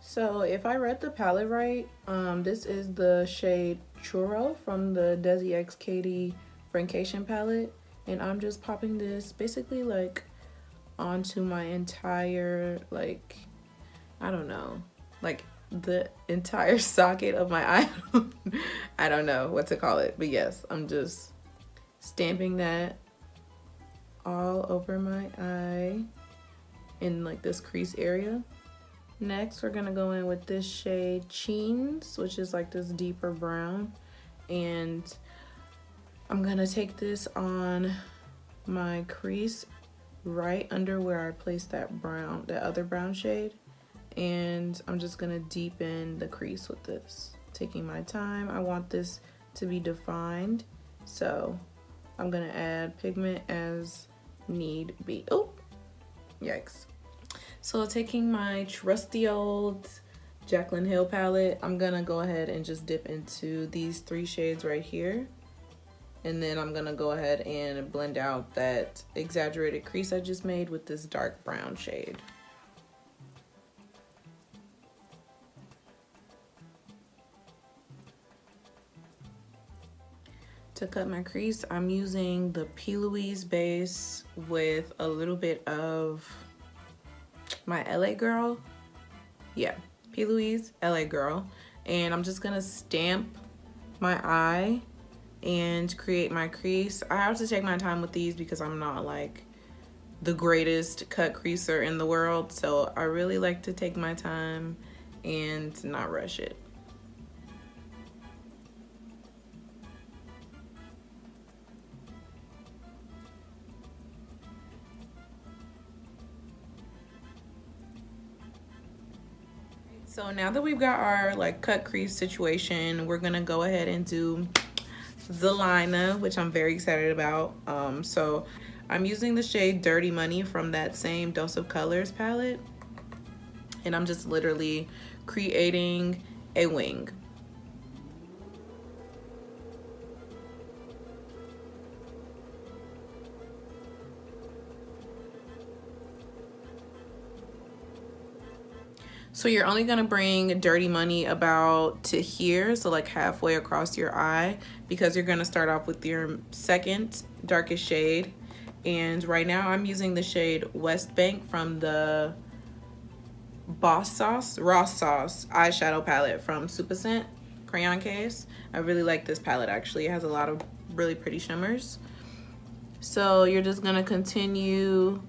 So if I read the palette right, this is the shade Churro from the Desi X Katy Francation palette. And I'm just popping this basically like onto my entire, like, I don't know, like the entire socket of my eye. I don't know what to call it, but yes, I'm just stamping that all over my eye in like this crease area. Next, we're gonna go in with this shade Cheens, which is like this deeper brown. And I'm gonna take this on my crease right under where I placed that brown, that other brown shade. And I'm just gonna deepen the crease with this. Taking my time, I want this to be defined. So I'm gonna add pigment as need be. Oh, yikes. So taking my trusty old Jaclyn Hill palette, I'm gonna go ahead and just dip into these 3 shades right here. And then I'm gonna go ahead and blend out that exaggerated crease I just made with this dark brown shade. To cut my crease, I'm using the P. Louise base with a little bit of my LA Girl. Yeah, P. Louise, LA Girl. And I'm just gonna stamp my eye and create my crease. I have to take my time with these because I'm not like the greatest cut creaser in the world. So I really like to take my time and not rush it. So now that we've got our like cut crease situation, we're gonna go ahead and do the liner, which I'm very excited about. So I'm using the shade Dirty Money from that same Dose of Colors palette, and I'm just literally creating a wing. So you're only gonna bring Dirty Money about to here, so like halfway across your eye, because you're gonna start off with your second darkest shade. And right now I'm using the shade West Bank from the Ross Sauce eyeshadow palette from Super Scent crayon case. I really like this palette actually. It has a lot of really pretty shimmers. So you're just gonna continue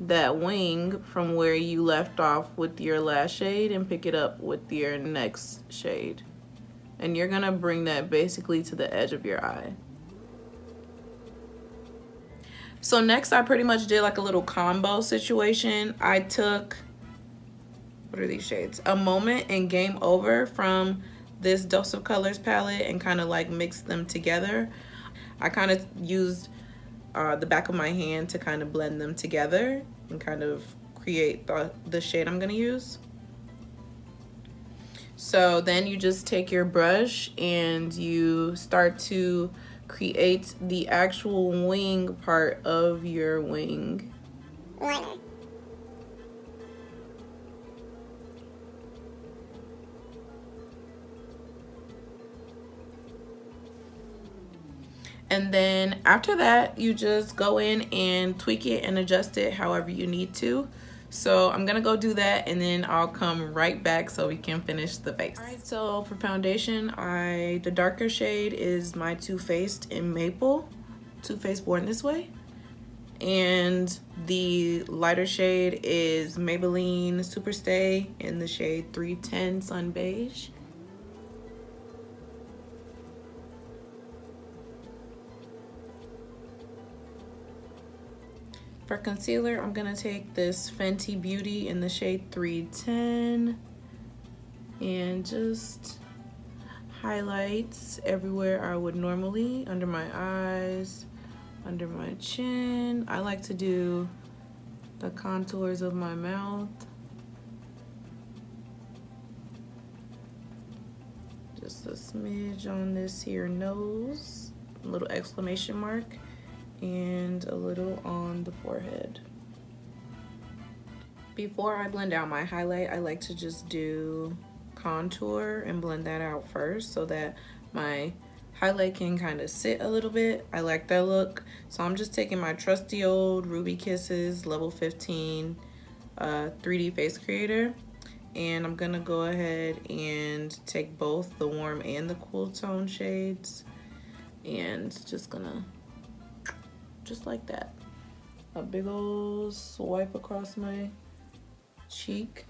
that wing from where you left off with your last shade and pick it up with your next shade. And you're gonna bring that basically to the edge of your eye. So next I pretty much did like a little combo situation. I took, what are these shades? A Moment and Game Over from this Dose of Colors palette and kind of like mixed them together. I kind of used the back of my hand to kind of blend them together and kind of create the shade I'm gonna use. So then you just take your brush and you start to create the actual wing part of your wing liner. And then after that, you just go in and tweak it and adjust it however you need to. So I'm gonna go do that and then I'll come right back so we can finish the face. All right, so for foundation, the darker shade is my Too Faced in Maple, Too Faced Born This Way. And the lighter shade is Maybelline Superstay in the shade 310 Sun Beige. For concealer, I'm gonna take this Fenty Beauty in the shade 310 and just highlights everywhere I would normally, under my eyes, under my chin. I like to do the contours of my mouth. Just a smidge on this here nose, a little exclamation mark, and a little on the forehead. Before I blend out my highlight, I like to just do contour and blend that out first so that my highlight can kind of sit a little bit. I like that look. So I'm just taking my trusty old Ruby Kisses level 15 3D face creator, and I'm gonna go ahead and take both the warm and the cool tone shades and just gonna, just like that, a big old swipe across my cheek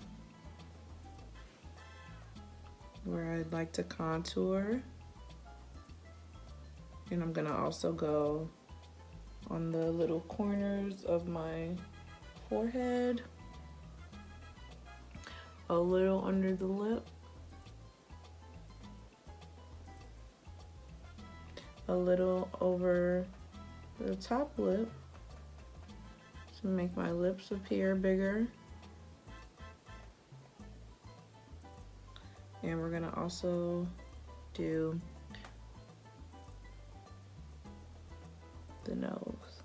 where I'd like to contour. And I'm gonna also go on the little corners of my forehead, a little under the lip, a little over the top lip to make my lips appear bigger. And we're gonna also do the nose.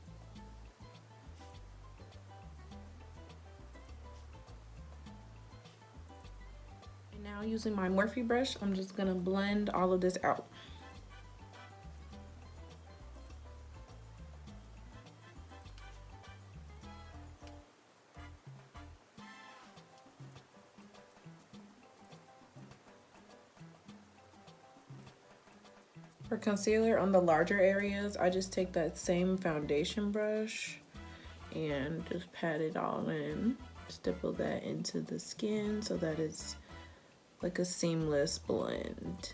And now using my Morphe brush, I'm just gonna blend all of this out. For concealer on the larger areas, I just take that same foundation brush and just pat it all in. Stipple that into the skin so that it's like a seamless blend.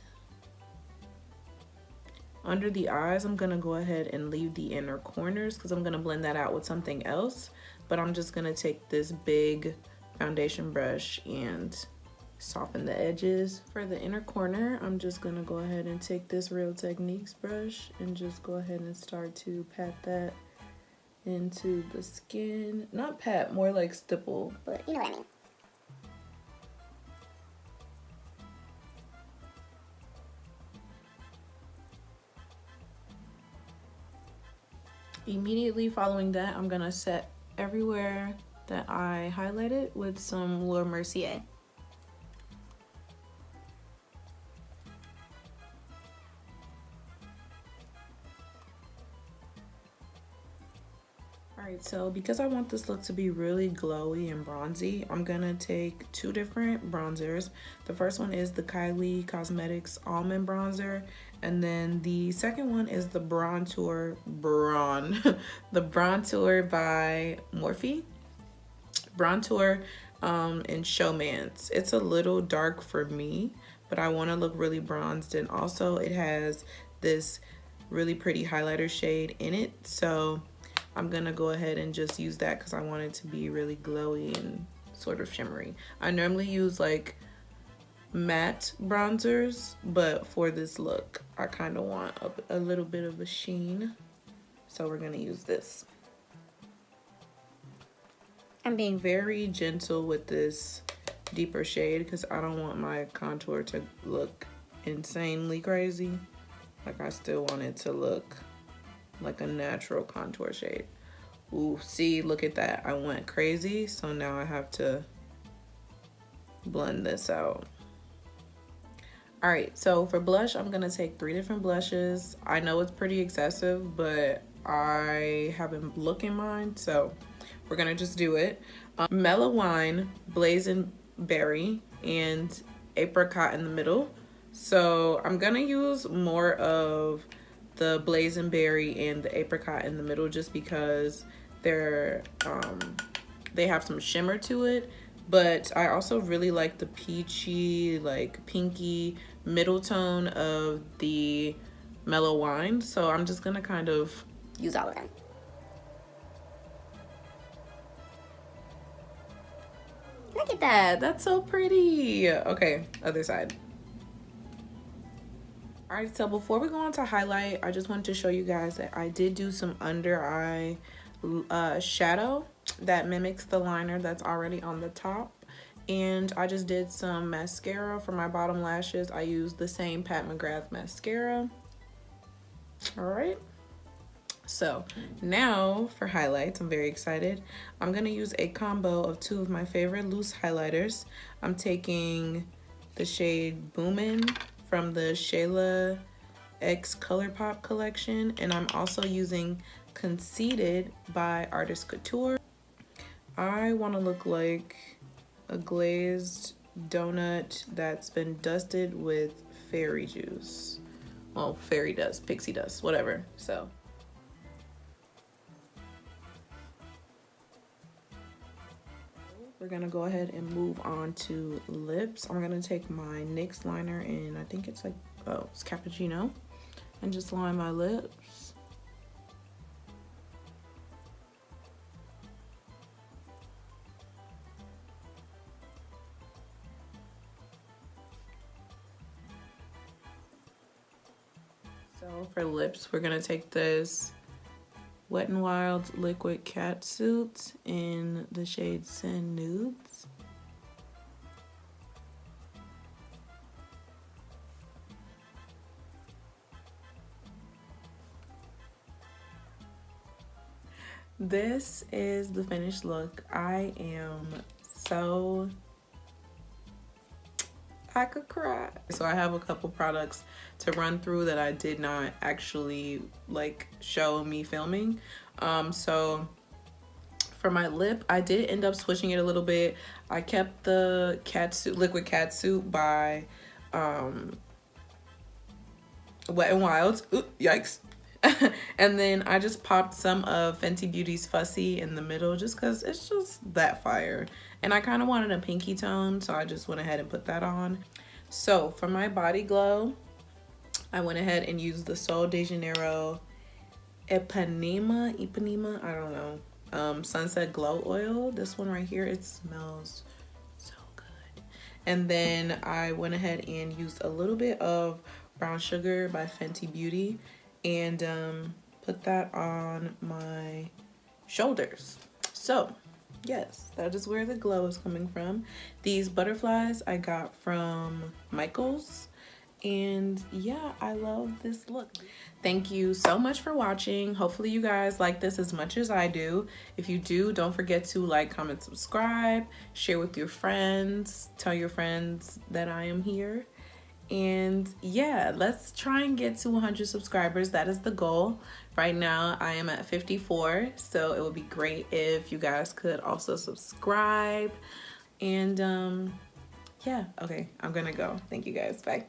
Under the eyes, I'm gonna go ahead and leave the inner corners because I'm gonna blend that out with something else. But I'm just gonna take this big foundation brush and soften the edges. For the inner corner, I'm just gonna go ahead and take this Real Techniques brush and just go ahead and start to pat that into the skin. Not pat, more like stipple, but you know what I mean. Immediately following that, I'm gonna set everywhere that I highlighted with some Laura Mercier. Alright, so because I want this look to be really glowy and bronzy, I'm gonna take two different bronzers. The first one is the Kylie Cosmetics Almond Bronzer, and then the second one is the Brontour the Brontour by Morphe. Brontour in Showmance. It's a little dark for me, but I want to look really bronzed, and also it has this really pretty highlighter shade in it, so I'm gonna go ahead and just use that because I want it to be really glowy and sort of shimmery. I normally use like matte bronzers, but for this look, I kind of want a little bit of a sheen. So we're gonna use this. I'm being very gentle with this deeper shade because I don't want my contour to look insanely crazy. Like, I still want it to look like a natural contour shade. Ooh, see, look at that. I went crazy, so now I have to blend this out. All right, so for blush, I'm gonna take 3 different blushes. I know it's pretty excessive, but I have a look in mind, so we're gonna just do it. Mellow Wine, Blazing Berry, and Apricot in the middle. So I'm gonna use more of the Blazing Berry and the Apricot in the middle just because they have some shimmer to it, but I also really like the peachy, like pinky middle tone of the Mellow Wine, so I'm just gonna kind of use all of them. Look at that, that's so pretty. Okay, other side. All right, so before we go on to highlight, I just wanted to show you guys that I did do some under eye shadow that mimics the liner that's already on the top. And I just did some mascara for my bottom lashes. I used the same Pat McGrath mascara. All right. So now for highlights, I'm very excited. I'm gonna use a combo of two of my favorite loose highlighters. I'm taking the shade Boomin' from the Shayla X ColourPop collection, and I'm also using Conceited by Artist Couture. I wanna look like a glazed donut that's been dusted with fairy juice. Well, fairy dust, pixie dust, whatever, so. We're gonna go ahead and move on to lips. I'm gonna take my NYX liner and I think it's like, oh, it's Cappuccino, and just line my lips. So for lips, we're gonna take this Wet n Wild Liquid Catsuit in the shade Sand Nudes. This is the finished look. I am so, I could cry. So I have a couple products to run through that I did not actually like show me filming. So for my lip, I did end up switching it a little bit. I kept the catsuit, liquid catsuit by Wet n Wild. Ooh, yikes. And then I just popped some of Fenty Beauty's Fussy in the middle just because it's just that fire. And I kind of wanted a pinky tone, so I just went ahead and put that on. So for my body glow, I went ahead and used the Sol de Janeiro Ipanema, I don't know, Sunset Glow Oil. This one right here, it smells so good. And then I went ahead and used a little bit of Brown Sugar by Fenty Beauty and put that on my shoulders. So yes, that is where the glow is coming from. These butterflies I got from Michaels, and yeah, I love this look. Thank you so much for watching. Hopefully you guys like this as much as I do. If you do, don't forget to like, comment, subscribe, share with your friends, tell your friends that I am here. And yeah, let's try and get to 100 subscribers. That is the goal. Right now I am at 54, so it would be great if you guys could also subscribe. And yeah, okay, I'm gonna go. Thank you guys, bye.